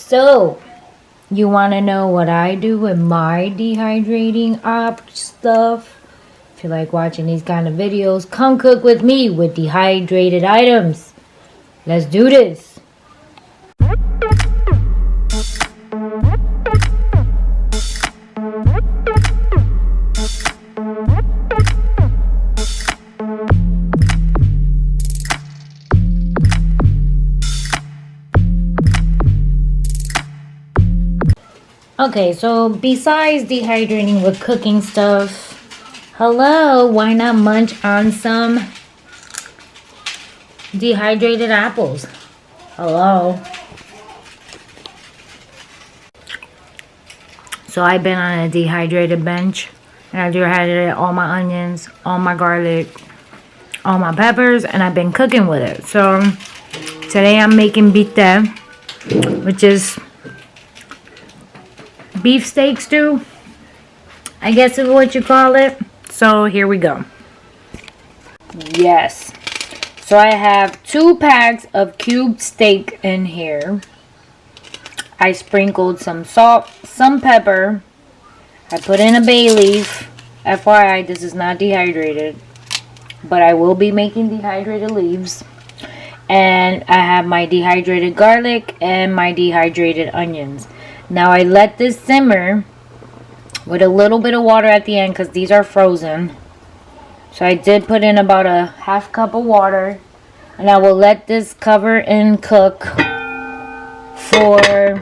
So, you want to know what I do with my dehydrating stuff? If you like watching these kind of videos, come cook with me with dehydrated items. Let's do this. Okay, so besides dehydrating with cooking stuff, hello, why not munch on some dehydrated apples? Hello. So I've been on a dehydrated bench, and I dehydrated all my onions, all my garlic, all my peppers, and I've been cooking with it. So today I'm making bite, which is beef steak stew, I guess is what you call it. So here we go. Yes. So I have 2 packs of cubed steak in here. I sprinkled some salt, some pepper. I put in a bay leaf. FYI, this is not dehydrated, but I will be making dehydrated leaves. And I have my dehydrated garlic and my dehydrated onions. Now I let this simmer with a little bit of water at the end because these are frozen. So I did put in about a half cup of water, and I will let this cover and cook for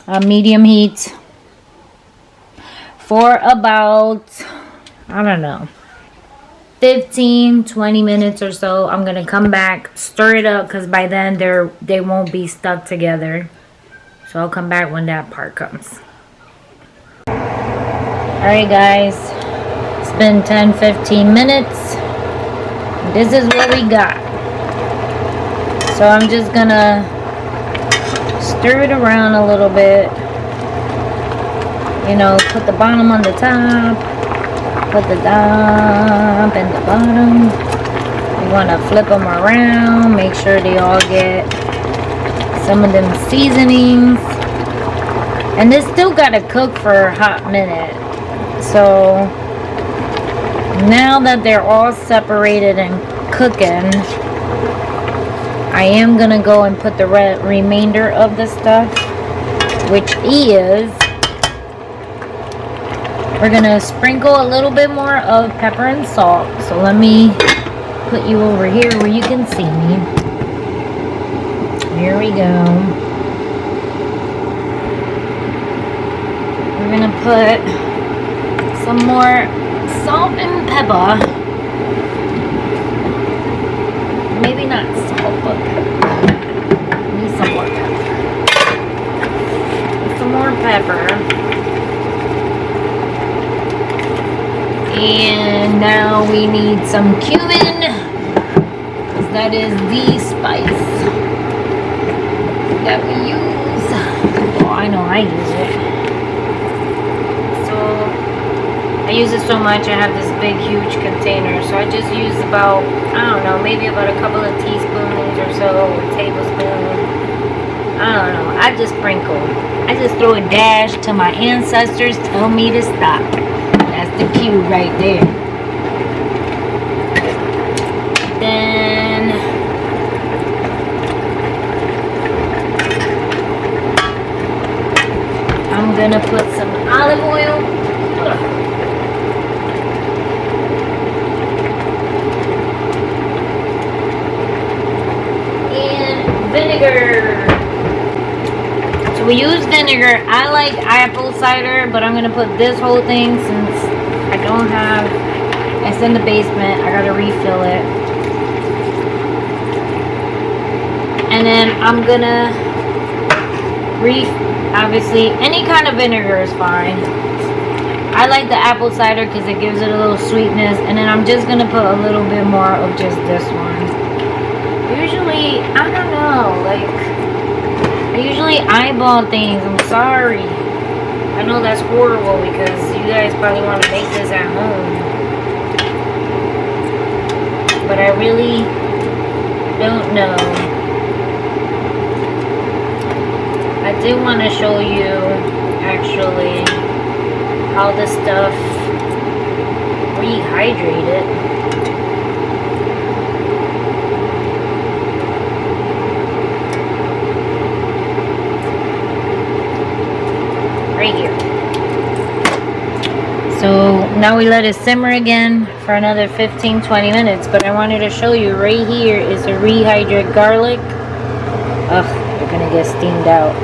a medium heat for about, I don't know, 15-20 minutes or so. I'm gonna come back, stir it up, because by then they won't be stuck together. So I'll come back when that part comes. Alright guys, it's been 10-15 minutes. This is what we got. So I'm just gonna stir it around a little bit. You know, put the bottom on the top, put the top and the bottom. You want to flip them around, make sure they all get some of them seasonings. And this still got to cook for a hot minute. So now that they're all separated and cooking, I am going to go and put the remainder of the stuff, which is, we're going to sprinkle a little bit more of pepper and salt. So let me put you over here where you can see me. Here we go. We're going to put some more salt and pepper. Maybe not salt, but pepper. Need some more pepper. Some more pepper. And now we need some cumin, because that is the spice that we use. Oh, I know I use it. So I use it so much, I have this big huge container, so I just use about, I don't know, maybe about a couple of teaspoons or so, or a tablespoon. I don't know, I just sprinkle. I just throw a dash till my ancestors tell me to stop. That's the cue right there. Then I'm gonna put some olive oil. And vinegar. So we use vinegar. I like apple cider, but I'm gonna put this whole thing since I don't have, it's in the basement. I gotta refill it. And then I'm gonna obviously any kind of vinegar is fine. I like the apple cider because it gives it a little sweetness. And then I'm just gonna put a little bit more of just this one. Usually, I don't know, like, I usually eyeball things. I'm sorry. I know that's horrible because you guys probably want to make this at home. But I really don't know. did want to show you actually how this stuff rehydrated. Right here. So now we let it simmer again for another 15-20 minutes, but I wanted to show you right here is a rehydrated garlic. Ugh, you're gonna get steamed out.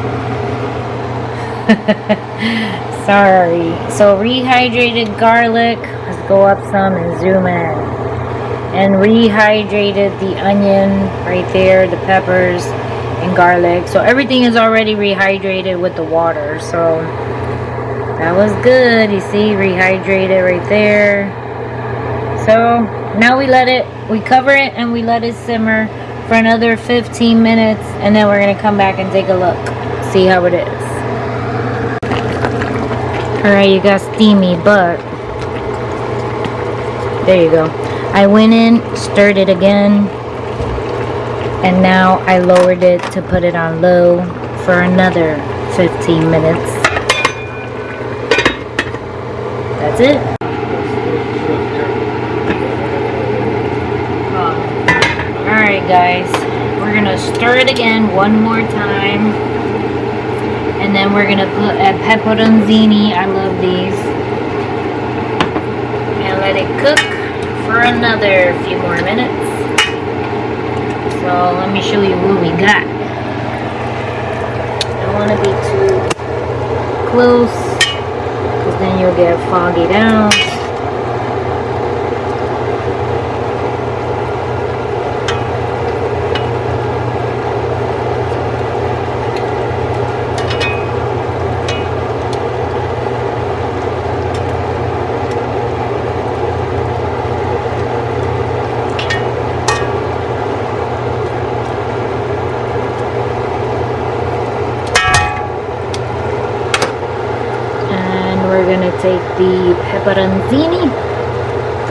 Sorry. So rehydrated garlic, let's go up some and zoom in. And rehydrated the onion right there, the peppers and garlic. So everything is already rehydrated with the water. So that was good. You see, rehydrated right there. So now we cover it and we let it simmer for another 15 minutes, and then we're gonna come back and take a look, see how it is. Alright, you got steamy, but there you go. I went in, stirred it again, and now I lowered it to put it on low for another 15 minutes. That's it. Alright guys, we're gonna stir it again one more time, and then we're gonna put a peperoncini, I love these, and let it cook for another few more minutes. So let me show you what we got. I don't want to be too close, because then you'll get foggy down. Take the peperoncini,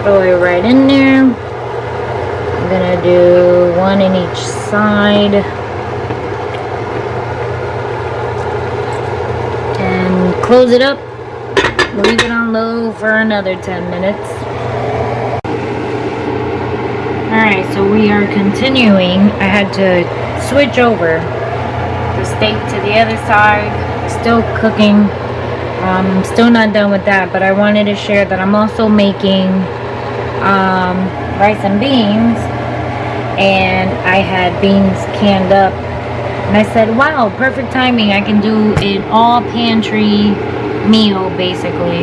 throw it right in there. I'm gonna do one in each side, and close it up, leave it on low for another 10 minutes. Alright, so we are continuing. I had to switch over the steak to the other side. Still cooking. I'm still not done with that, but I wanted to share that I'm also making rice and beans, and I had beans canned up, and I said, wow, perfect timing. I can do an all pantry meal basically.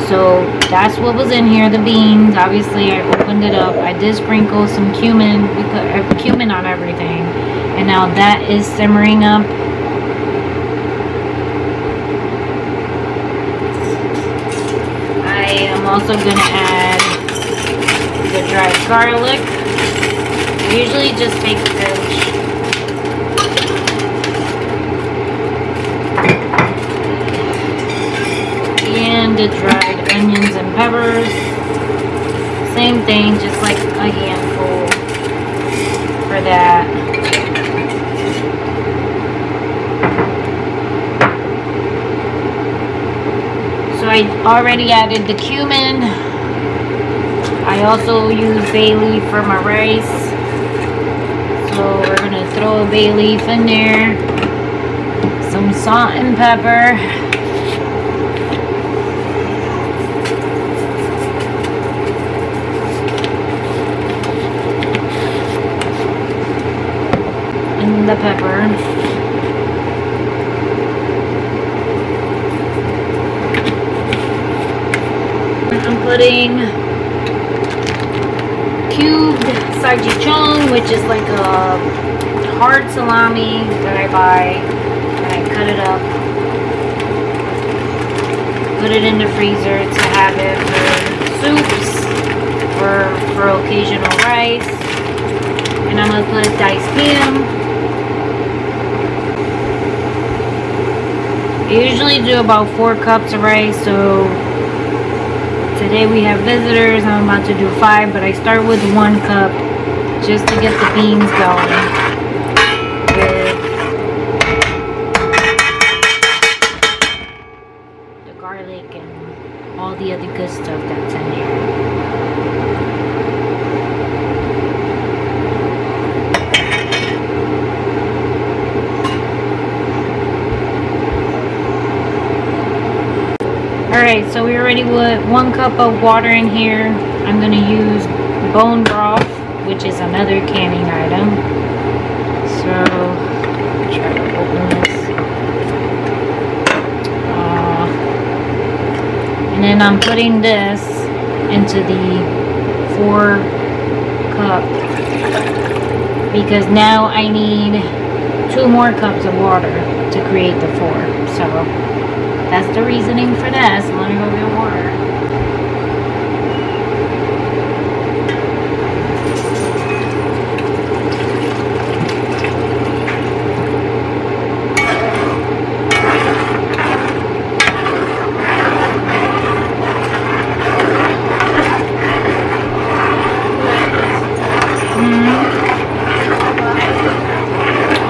So that's what was in here, the beans. Obviously I opened it up, I did sprinkle some cumin. We put cumin on everything, and now that is simmering up. I'm also going to add the dried garlic. I usually just take a pinch. And the dried onions and peppers. Same thing, just like a handful for that. I already added the cumin. I also use bay leaf for my rice. So we're going to throw a bay leaf in there. Some salt and pepper. And the pepper. I'm putting cubed salchichon, which is like a hard salami that I buy, and I cut it up, put it in the freezer to have it for soups or for occasional rice. And I'm going to put diced ham. I usually do about 4 cups of rice, so today we have visitors. I'm about to do 5, but I start with 1 cup just to get the beans going with all the other good stuff that's in here. Alright, so we're ready with 1 cup of water in here. I'm going to use bone broth, which is another canning item. So, try to open this. And then I'm putting this into the 4 cup because now I need 2 more cups of water to create the 4. So that's the reasoning for this. Let me go get water.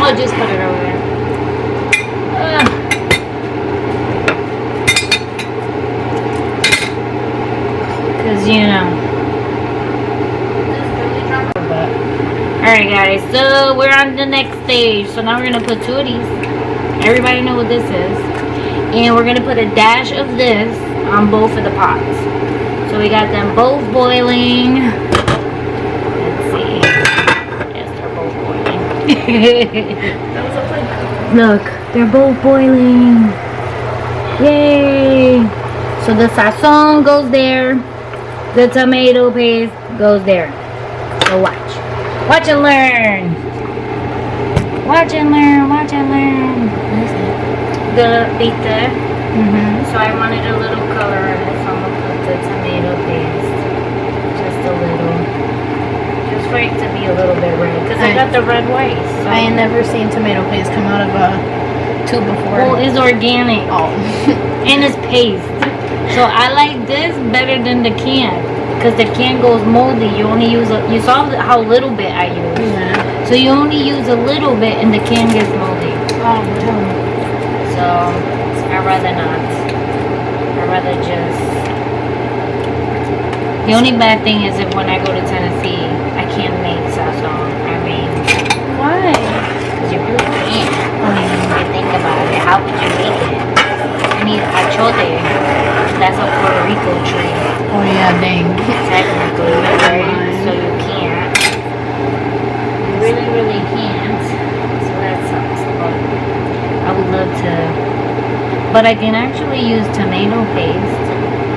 I'll just put it over there. You know. Alright guys, so we're on the next stage. So now we're going to put 2 of these. Everybody know what this is. And we're going to put a dash of this on both of the pots. So we got them both boiling. Let's see. Yes, they're both boiling. Look, they're both boiling. Yay! So the sazon goes there. The tomato paste goes there. So watch. Watch and learn. Watch and learn. Watch and learn. The pita. So I wanted a little color on it, so I'm going to put the tomato paste. Just a little. Just for it to be a little bit red. Because I got the red white. So. I ain't never seen tomato paste come out of a tube before. Well, it's organic. Oh. And it's paste. So I like this better than the can, because the can goes moldy. You only use you saw how little bit I use. Yeah. So you only use a little bit and the can gets moldy. Oh. So I'd rather not. I'd rather just. The only bad thing is if when I go to Tennessee, I can't make sazon. I mean, Why? because you really can't. If you think about it, how would you make it? You need achote. That's a Puerto Rico tree. Oh yeah, dang. Technically, right? So you can't. You really, really can't. So that sucks. But I would love to. But I can actually use tomato paste.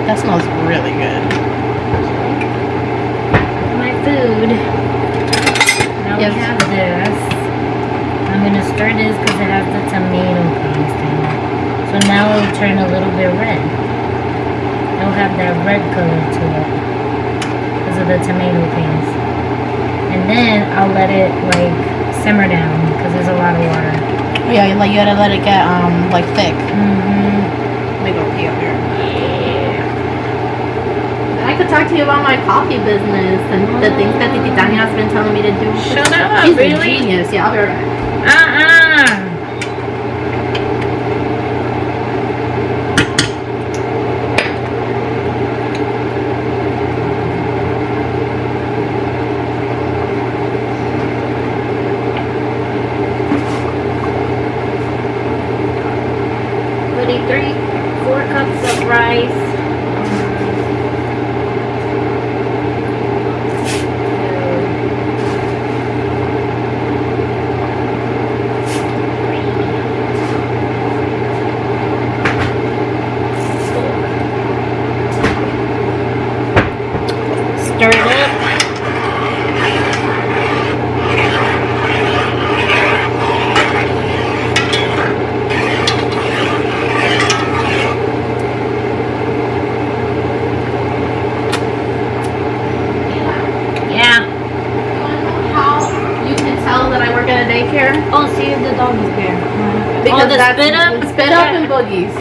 That smells really good. My food. Now Yes. we have this. I'm going to stir this because it has the tomato paste in it. So now it'll turn a little bit red. It'll have that red color to it because of the tomato paste. And then I'll let it like simmer down because there's a lot of water. Yeah, like you gotta let it get like thick. Mm-hmm. Let me go pee up here. Yeah. I could talk to you about my coffee business and the things that Titi Tanya has been telling me to do. Shut up, She's really? a genius. Yeah, I'll be right back. Putting 4 cups of rice. Stir it up. Yeah. How you can tell that I work at a daycare? Oh, see if the dog is there. Because the that's spit up? the spit up and boogies.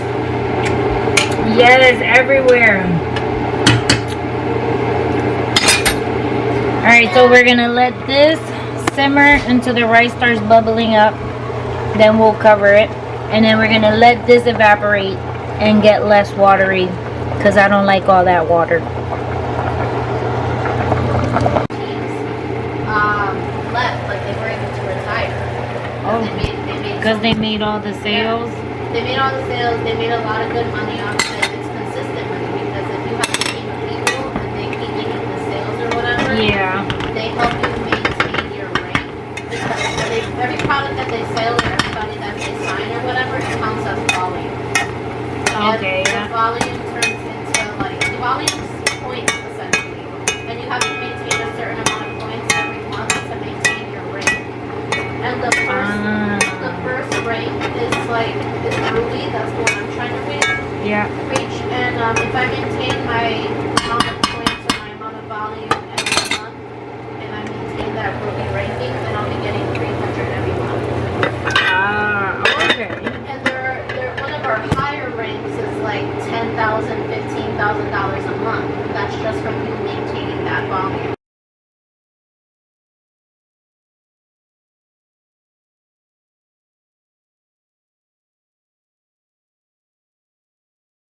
Yes, everywhere. Alright, so we're gonna let this simmer until the rice starts bubbling up. Then we'll cover it. And then we're gonna let this evaporate and get less watery because I don't like all that water. Left, like they were able to retire. Oh, because they made all the sales? Yeah. They made all the sales. They made a lot of good money off of it. It's consistent money because if you have a team of people and they keep making the sales or whatever, Yeah. they help you maintain your rank. Because every product that they sell or everybody that they sign or whatever, it counts as volume. Okay, yeah. The volume turns into like, the volume's points essentially. And you have to maintain a certain amount of points every month to maintain your rank. And the first rank is like, is Ruby, that's the one I'm trying to reach. And if I maintain my amount of points or my amount of volume every month, and I maintain that Ruby ranking, then I'll be getting 300 every month. Okay. And they're one of our higher ranks is like $10,000, $15,000 a month. That's just from you maintaining that volume.